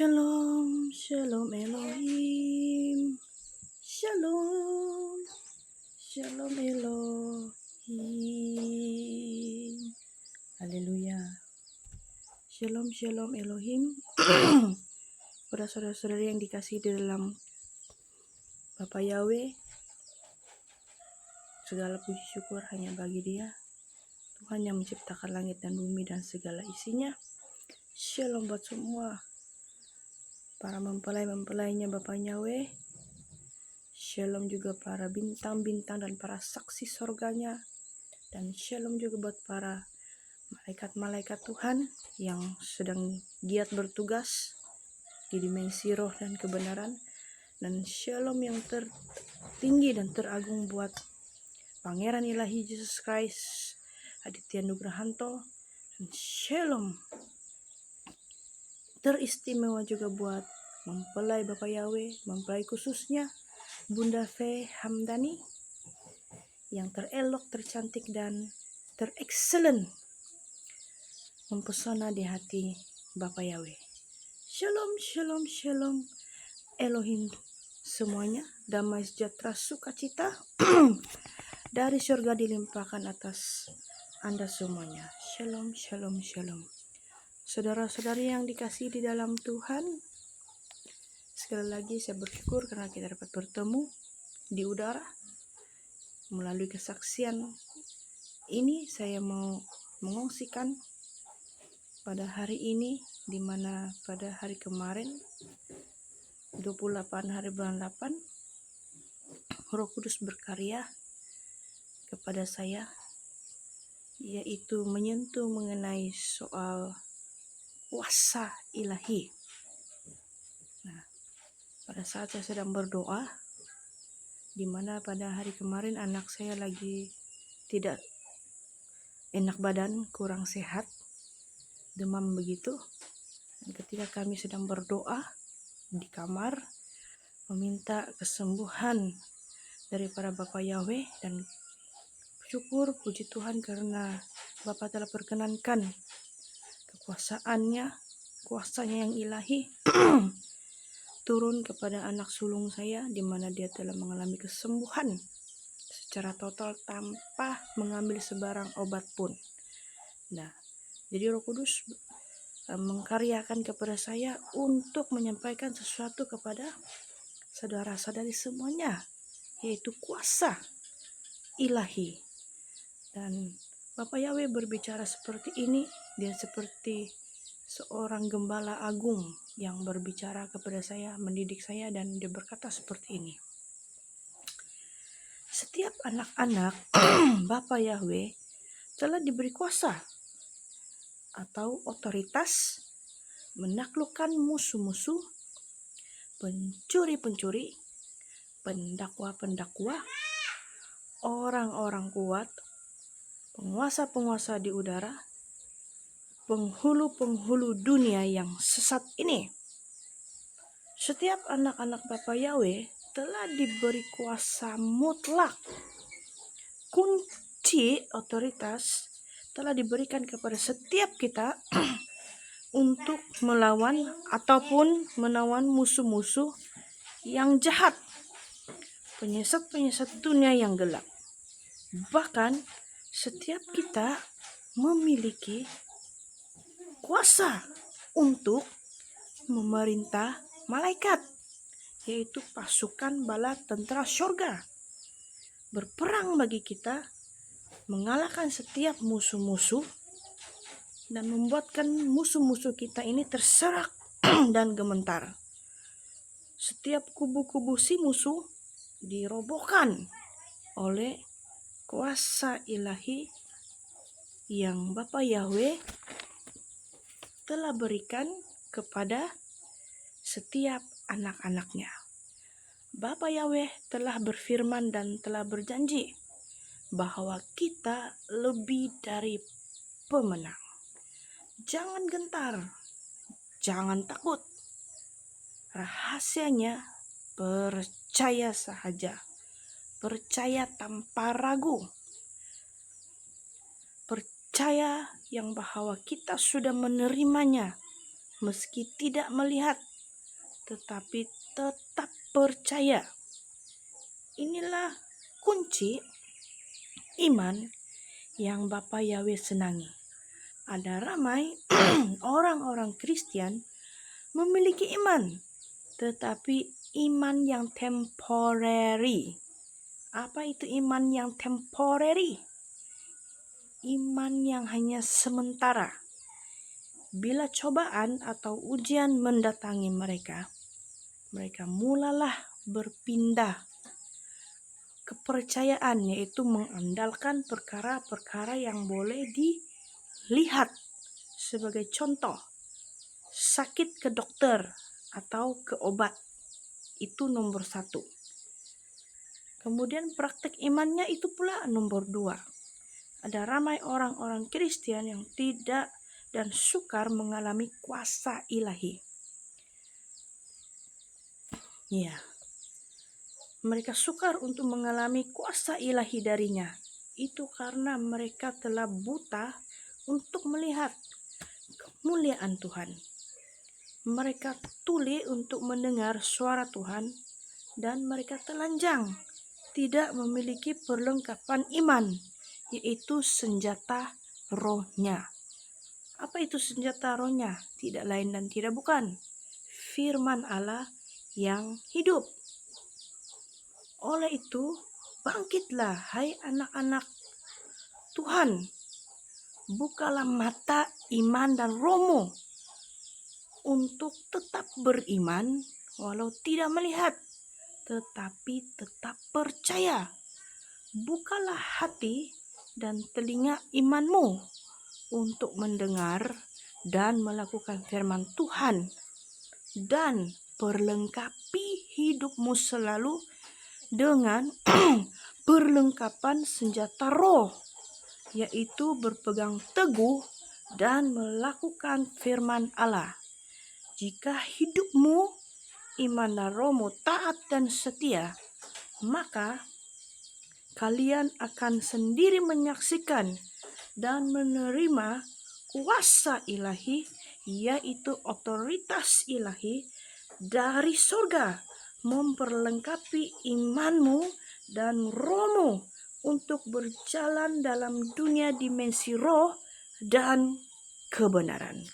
Shalom, shalom Elohim. Shalom, shalom Elohim. Haleluya. Shalom, shalom Elohim. Pada saudara-saudari yang dikasihi di dalam Bapa Yahweh, segala puji syukur hanya bagi Dia, Tuhan yang menciptakan langit dan bumi dan segala isinya. Shalom buat semua para mempelai-mempelainya Bapa Yahweh. Shalom juga para bintang-bintang dan para saksi sorganya. Dan shalom juga buat para malaikat-malaikat Tuhan yang sedang giat bertugas di dimensi roh dan kebenaran. Dan shalom yang tertinggi dan teragung buat Pangeran Ilahi Yesus Christ Aditya Nugrahanto. Dan shalom teristimewa juga buat mempelai Bapa Yahweh, mempelai khususnya Bunda V. Hamdani yang terelok, tercantik, dan terexcellent, mempesona di hati Bapa Yahweh. Shalom, shalom, shalom Elohim semuanya, damai sejahtera sukacita dari surga dilimpahkan atas Anda semuanya. Shalom, shalom, shalom. Saudara-saudari yang dikasihi di dalam Tuhan, sekali lagi saya bersyukur karena kita dapat bertemu di udara. Melalui kesaksian ini saya mau mengungsikan pada hari ini, di mana pada hari kemarin 28 hari bulan 8 Roh Kudus berkarya kepada saya, yaitu menyentuh mengenai soal kuasa ilahi. Nah, pada saat saya sedang berdoa, di mana pada hari kemarin anak saya lagi tidak enak badan, kurang sehat, demam begitu. Dan ketika kami sedang berdoa di kamar, meminta kesembuhan daripada Bapa Yahweh, dan syukur puji Tuhan karena Bapa telah perkenankan kuasanya yang ilahi turun kepada anak sulung saya, di mana dia telah mengalami kesembuhan secara total tanpa mengambil sebarang obat pun. Nah, jadi Roh Kudus mengkaryakan kepada saya untuk menyampaikan sesuatu kepada saudara-saudari semuanya, yaitu kuasa ilahi. Dan Bapak Yahweh berbicara seperti ini. Dia seperti seorang gembala agung yang berbicara kepada saya, mendidik saya, dan dia berkata seperti ini. Setiap anak-anak Bapak Yahweh telah diberi kuasa atau otoritas menaklukkan musuh-musuh, pencuri-pencuri, pendakwa-pendakwa, orang-orang kuat, penguasa-penguasa di udara, penghulu-penghulu dunia yang sesat ini. Setiap anak-anak Bapa Yahweh telah diberi kuasa mutlak. Kunci otoritas telah diberikan kepada setiap kita untuk melawan ataupun menawan musuh-musuh yang jahat, penyesat-penyesat dunia yang gelap. Bahkan setiap kita memiliki kuasa untuk memerintah malaikat, yaitu pasukan bala tentara surga, berperang bagi kita, mengalahkan setiap musuh-musuh, dan membuatkan musuh-musuh kita ini terserak dan gemetar. Setiap kubu-kubu si musuh dirobohkan oleh kuasa ilahi yang Bapa Yahweh telah berikan kepada setiap anak-anaknya. Bapa Yahweh telah berfirman dan telah berjanji bahwa kita lebih dari pemenang. Jangan gentar, jangan takut. Rahasianya percaya sahaja, percaya tanpa ragu. Percaya yang bahwa kita sudah menerimanya meski tidak melihat, tetapi tetap percaya. Inilah kunci iman yang Bapa Yahweh senangi. Ada ramai orang-orang Kristen memiliki iman, tetapi iman yang temporary. Apa itu iman yang temporary? Iman yang hanya sementara. Bila cobaan atau ujian mendatangi mereka mulalah berpindah kepercayaan, yaitu mengandalkan perkara-perkara yang boleh dilihat. Sebagai contoh, sakit ke dokter atau ke obat, itu nomor 1. Kemudian praktek imannya itu pula nomor 2. Ada ramai orang-orang Kristen yang tidak dan sukar mengalami kuasa ilahi. Ya, mereka sukar untuk mengalami kuasa ilahi darinya. Itu karena mereka telah buta untuk melihat kemuliaan Tuhan. Mereka tuli untuk mendengar suara Tuhan, dan mereka telanjang, tidak memiliki perlengkapan iman, yaitu senjata rohnya. Apa itu senjata rohnya? Tidak lain dan tidak bukan firman Allah yang hidup. Oleh itu, bangkitlah hai anak-anak Tuhan. Bukalah mata iman dan rohmu untuk tetap beriman walau tidak melihat, tetapi tetap percaya. Bukalah hati dan telinga imanmu untuk mendengar dan melakukan firman Tuhan, dan perlengkapi hidupmu selalu dengan perlengkapan senjata roh, yaitu berpegang teguh dan melakukan firman Allah. Jika hidupmu, iman dan rohmu taat dan setia, maka kalian akan sendiri menyaksikan dan menerima kuasa ilahi, yaitu otoritas ilahi dari surga, memperlengkapi imanmu dan rohmu untuk berjalan dalam dunia dimensi roh dan kebenaran.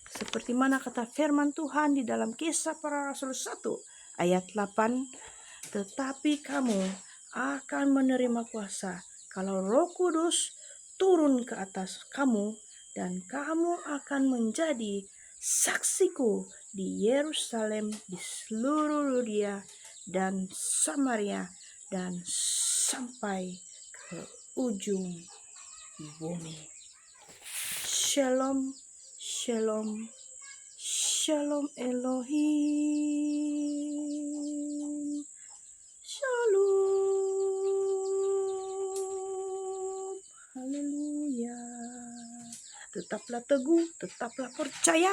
Seperti mana kata firman Tuhan di dalam Kisah Para Rasul 1 ayat 8, tetapi kamu akan menerima kuasa kalau Roh Kudus turun ke atas kamu, dan kamu akan menjadi saksiku di Yerusalem, di seluruh Yudea dan Samaria, dan sampai ke ujung bumi. Shalom, shalom, shalom Elohim, shalom, haleluya. Tetaplah teguh, tetaplah percaya,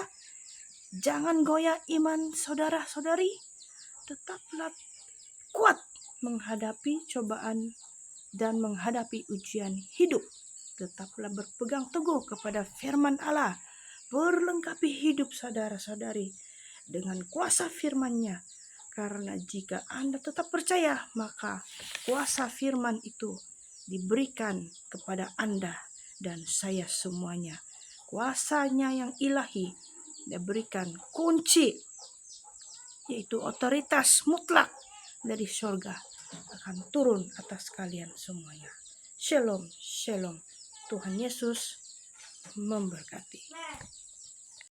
jangan goyah iman saudara-saudari, tetaplah kuat menghadapi cobaan dan menghadapi ujian hidup. Tetaplah berpegang teguh kepada firman Allah. Perlengkapi hidup saudara-saudari dengan kuasa firman-Nya. Karena jika Anda tetap percaya, maka kuasa firman itu diberikan kepada Anda dan saya semuanya. Kuasanya yang ilahi diberikan kunci, yaitu otoritas mutlak dari surga akan turun atas kalian semuanya. Shalom, shalom. Tuhan Yesus memberkati.